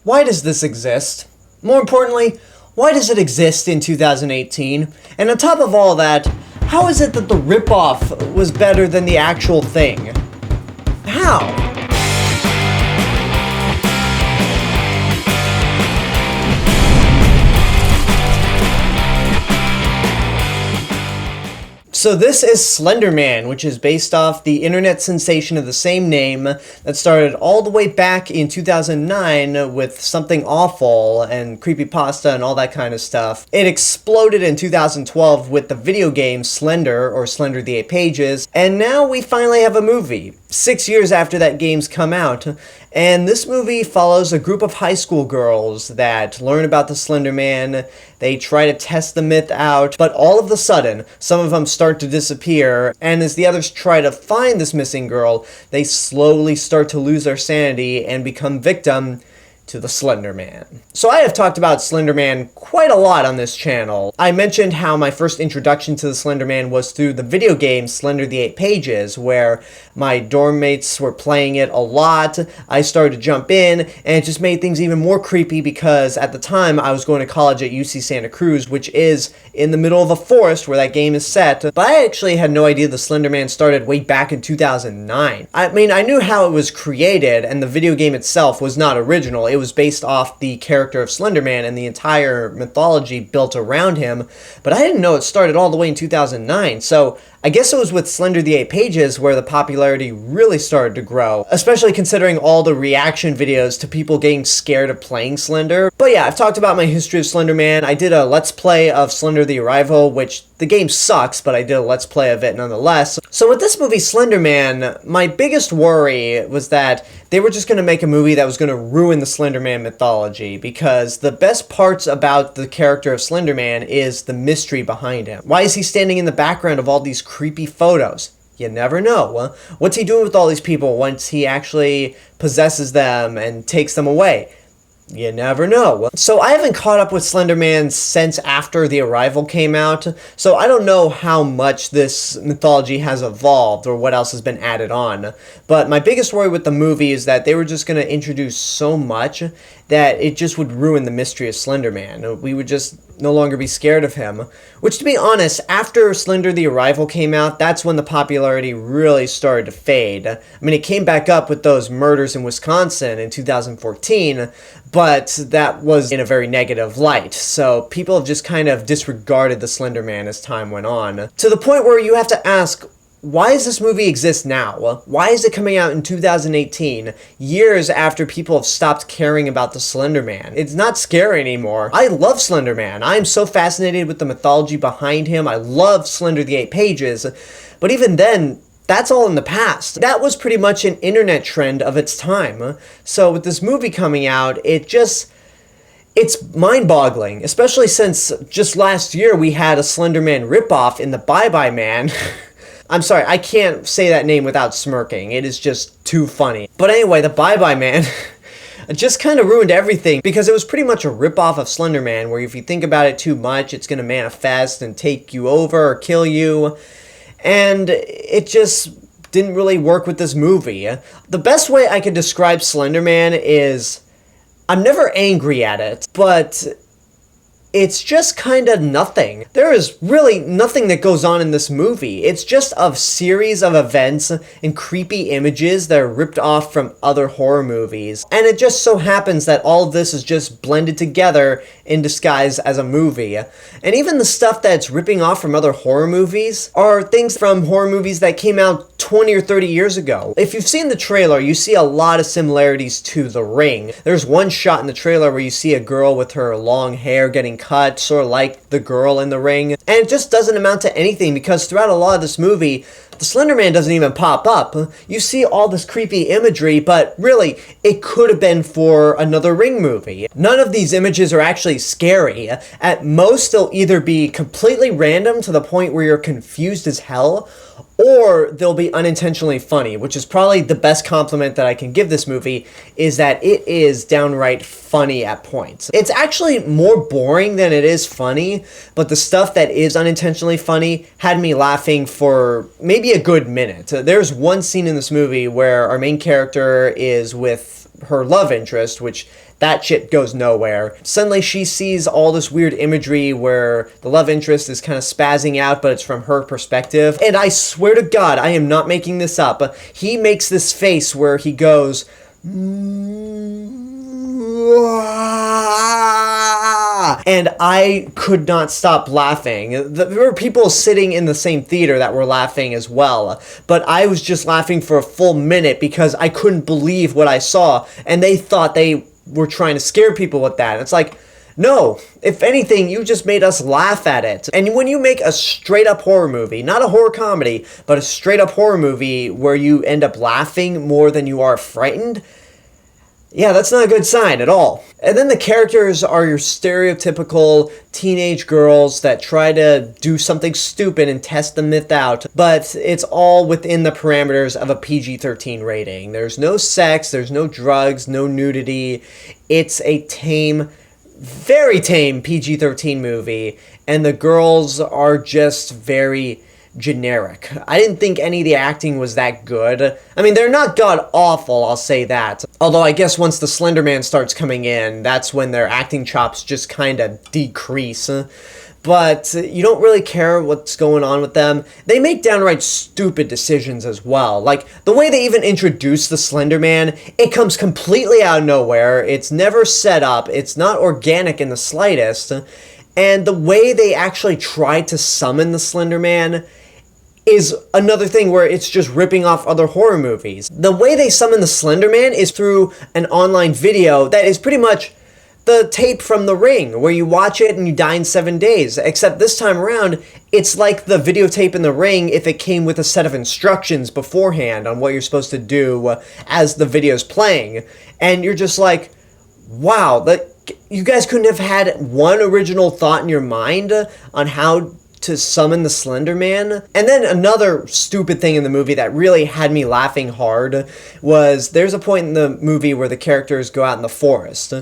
Why does this exist? More importantly, why does it exist in 2018? And on top of all that, how is it that the ripoff was better than the actual thing? How? So this is Slender Man, which is based off the internet sensation of the same name that started all the way back in 2009 with Something Awful and creepypasta and all that kind of stuff. It exploded in 2012 with the video game Slender, or Slender the 8 Pages, and now we finally have a movie, 6 years after that game's come out. And this movie follows a group of high school girls that learn about the Slender Man. They try to test the myth out, but all of a sudden, some of them start to disappear, and as the others try to find this missing girl, they slowly start to lose their sanity and become victim to the Slender Man. So I have talked about Slender Man quite a lot on this channel. I mentioned how my first introduction to the Slender Man was through the video game Slender the 8 Pages, where my dorm mates were playing it a lot. I started to jump in, and it just made things even more creepy because at the time I was going to college at UC Santa Cruz, which is in the middle of a forest where that game is set. But I actually had no idea the Slender Man started way back in 2009. I mean, I knew how it was created, and the video game itself was not original. It was based off the character of Slender Man and the entire mythology built around him, but I didn't know it started all the way in 2009, so I guess it was with Slender the 8 Pages where the popularity really started to grow, especially considering all the reaction videos to people getting scared of playing Slender. But yeah, I've talked about my history of Slender Man. I did a Let's Play of Slender the Arrival, which the game sucks, but I did a Let's Play of it nonetheless. So with this movie, Slender Man, my biggest worry was that they were just going to make a movie that was going to ruin the Slender Man mythology, because the best parts about the character of Slender Man is the mystery behind him. Why is he standing in the background of all these creepy photos? You never know. What's he doing with all these people once he actually possesses them and takes them away? You never know. So I haven't caught up with Slender Man since after The Arrival came out, so I don't know how much this mythology has evolved or what else has been added on. But my biggest worry with the movie is that they were just going to introduce so much that it just would ruin the mystery of Slender Man. We would just no longer be scared of him. Which, to be honest, after Slender the Arrival came out, that's when the popularity really started to fade. I mean, it came back up with those murders in Wisconsin in 2014, but that was in a very negative light. So people have just kind of disregarded the Slender Man as time went on. To the point where you have to ask, why does this movie exist now? Why is it coming out in 2018, years after people have stopped caring about the Slender Man? It's not scary anymore. I love Slender Man. I'm so fascinated with the mythology behind him. I love Slender the 8 Pages. But even then, that's all in the past. That was pretty much an internet trend of its time. So with this movie coming out, it's mind-boggling, especially since just last year we had a Slender Man ripoff in the Bye Bye Man. I'm sorry, I can't say that name without smirking. It is just too funny. But anyway, the Bye Bye Man just kind of ruined everything, because it was pretty much a ripoff of Slender Man, where if you think about it too much, it's going to manifest and take you over or kill you. And it just didn't really work with this movie. The best way I could describe Slender Man is, I'm never angry at it, but it's just kind of nothing. There is really nothing that goes on in this movie. It's just a series of events and creepy images that are ripped off from other horror movies. And it just so happens that all of this is just blended together in disguise as a movie. And even the stuff that's ripping off from other horror movies are things from horror movies that came out 20 or 30 years ago. If you've seen the trailer, you see a lot of similarities to The Ring. There's one shot in the trailer where you see a girl with her long hair getting cut, sort of like the girl in The Ring. And it just doesn't amount to anything, because throughout a lot of this movie, the Slender Man doesn't even pop up. You see all this creepy imagery, but really, it could have been for another Ring movie. None of these images are actually scary. At most, they'll either be completely random to the point where you're confused as hell, or they'll be unintentionally funny, which is probably the best compliment that I can give this movie, is that it is downright funny at points. It's actually more boring than it is funny, but the stuff that is unintentionally funny had me laughing for maybe a good minute. There's one scene in this movie where our main character is with her love interest, which that shit goes nowhere. Suddenly she sees all this weird imagery where the love interest is kind of spazzing out, but it's from her perspective. And I swear to God, I am not making this up. He makes this face where he goes, and I could not stop laughing. There were people sitting in the same theater that were laughing as well, but I was just laughing for a full minute because I couldn't believe what I saw, and they thought they were trying to scare people with that. It's like, no, if anything, you just made us laugh at it. And when you make a straight-up horror movie, not a horror comedy, but a straight-up horror movie where you end up laughing more than you are frightened, yeah, that's not a good sign at all. And then the characters are your stereotypical teenage girls that try to do something stupid and test the myth out, but it's all within the parameters of a PG-13 rating. There's no sex, there's no drugs, no nudity. It's a tame, very tame PG-13 movie, and the girls are just very generic. I didn't think any of the acting was that good. I mean, they're not god-awful, I'll say that. Although I guess once the Slender Man starts coming in, that's when their acting chops just kind of decrease. But you don't really care what's going on with them. They make downright stupid decisions as well. Like, the way they even introduce the Slender Man, it comes completely out of nowhere. It's never set up. It's not organic in the slightest. And the way they actually try to summon the Slender Man is another thing where it's just ripping off other horror movies. The way they summon the Slender Man is through an online video that is pretty much the tape from The Ring, where you watch it and you die in 7 days. Except this time around, it's like the videotape in The Ring if it came with a set of instructions beforehand on what you're supposed to do as the video's playing. And you're just like, wow, you guys couldn't have had one original thought in your mind on how to summon the Slender Man? And then another stupid thing in the movie that really had me laughing hard was there's a point in the movie where the characters go out in the forest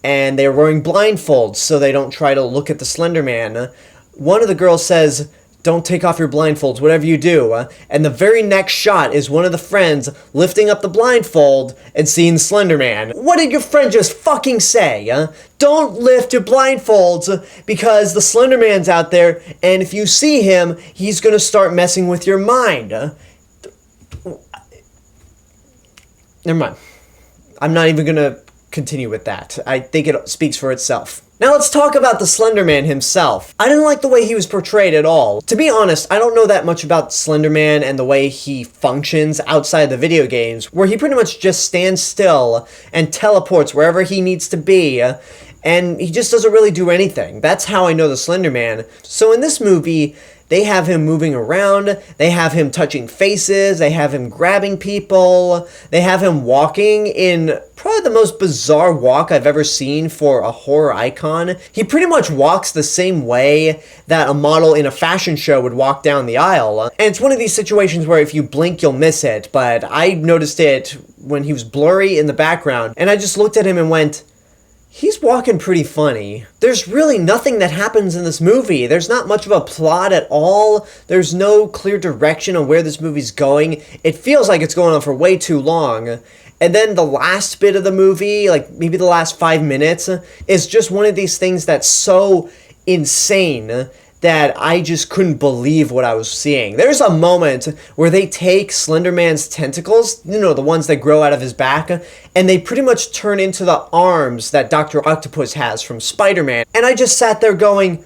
and they're wearing blindfolds so they don't try to look at the Slender Man. One of the girls says, "Don't take off your blindfolds, whatever you do." And the very next shot is one of the friends lifting up the blindfold and seeing the Slender Man. What did your friend just fucking say? Don't lift your blindfolds because the Slender Man's out there, and if you see him, he's gonna start messing with your mind. Never mind. I'm not even gonna continue with that. I think it speaks for itself. Now let's talk about the Slender Man himself. I didn't like the way he was portrayed at all. To be honest, I don't know that much about Slender Man and the way he functions outside the video games, where he pretty much just stands still and teleports wherever he needs to be, and he just doesn't really do anything. That's how I know the Slender Man. So in this movie, they have him moving around, they have him touching faces, they have him grabbing people, they have him walking in probably the most bizarre walk I've ever seen for a horror icon. He pretty much walks the same way that a model in a fashion show would walk down the aisle. And it's one of these situations where if you blink, you'll miss it, but I noticed it when he was blurry in the background, and I just looked at him and went, he's walking pretty funny. There's really nothing that happens in this movie. There's not much of a plot at all. There's no clear direction on where this movie's going. It feels like it's going on for way too long. And then the last bit of the movie, like maybe the last 5 minutes, is just one of these things that's so insane that I just couldn't believe what I was seeing. There's a moment where they take Slender Man's tentacles, you know, the ones that grow out of his back, and they pretty much turn into the arms that Dr. Octopus has from Spider-Man. And I just sat there going,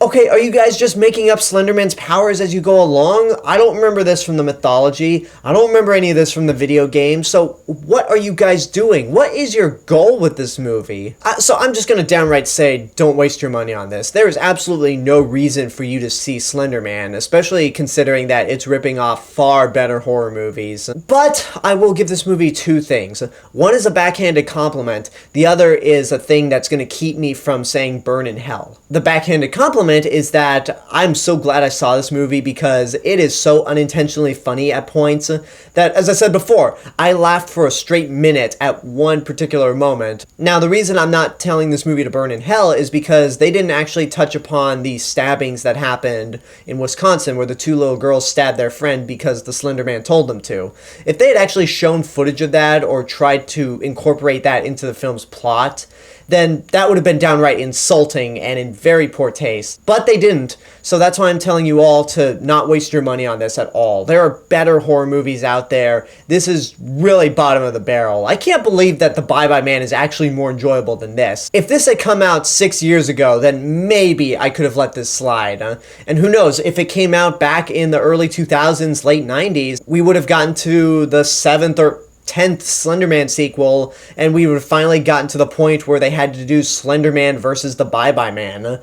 okay, are you guys just making up Slender Man's powers as you go along? I don't remember this from the mythology. I don't remember any of this from the video game. So what are you guys doing? What is your goal with this movie? So I'm just going to downright say, don't waste your money on this. There is absolutely no reason for you to see Slender Man, especially considering that it's ripping off far better horror movies. But I will give this movie two things. One is a backhanded compliment. The other is a thing that's going to keep me from saying burn in hell. The backhanded compliment comment is that I'm so glad I saw this movie because it is so unintentionally funny at points that, as I said before, I laughed for a straight minute at one particular moment. Now, the reason I'm not telling this movie to burn in hell is because they didn't actually touch upon the stabbings that happened in Wisconsin where the two little girls stabbed their friend because the Slender Man told them to. If they had actually shown footage of that or tried to incorporate that into the film's plot, then that would have been downright insulting and in very poor taste. But they didn't, so that's why I'm telling you all to not waste your money on this at all. There are better horror movies out there. This is really bottom of the barrel. I can't believe that The Bye Bye Man is actually more enjoyable than this. If this had come out 6 years ago, then maybe I could have let this slide. And who knows, if it came out back in the early 2000s, late 90s, we would have gotten to the 7th or 10th Slender Man sequel, and we would have finally gotten to the point where they had to do Slender Man versus the Bye Bye Man.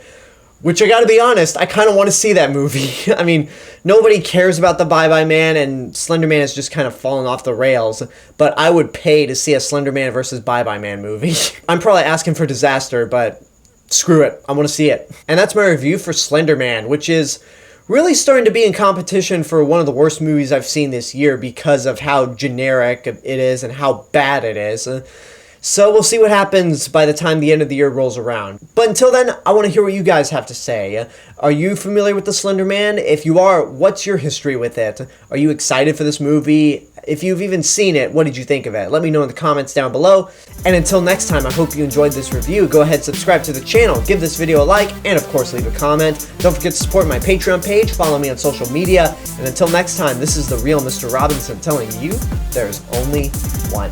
Which, I gotta be honest, I kind of want to see that movie. I mean, nobody cares about the Bye Bye Man, and Slender Man has just kind of fallen off the rails, but I would pay to see a Slender Man versus Bye Bye Man movie. I'm probably asking for disaster, but screw it, I want to see it. And that's my review for Slender Man, which is really starting to be in competition for one of the worst movies I've seen this year because of how generic it is and how bad it is. So we'll see what happens by the time the end of the year rolls around. But until then, I want to hear what you guys have to say. Are you familiar with the Slender Man? If you are, what's your history with it? Are you excited for this movie? If you've even seen it, what did you think of it? Let me know in the comments down below. And until next time, I hope you enjoyed this review. Go ahead, subscribe to the channel, give this video a like, and of course leave a comment. Don't forget to support my Patreon page, follow me on social media, and until next time, this is the real Mr. Robinson telling you there's only one.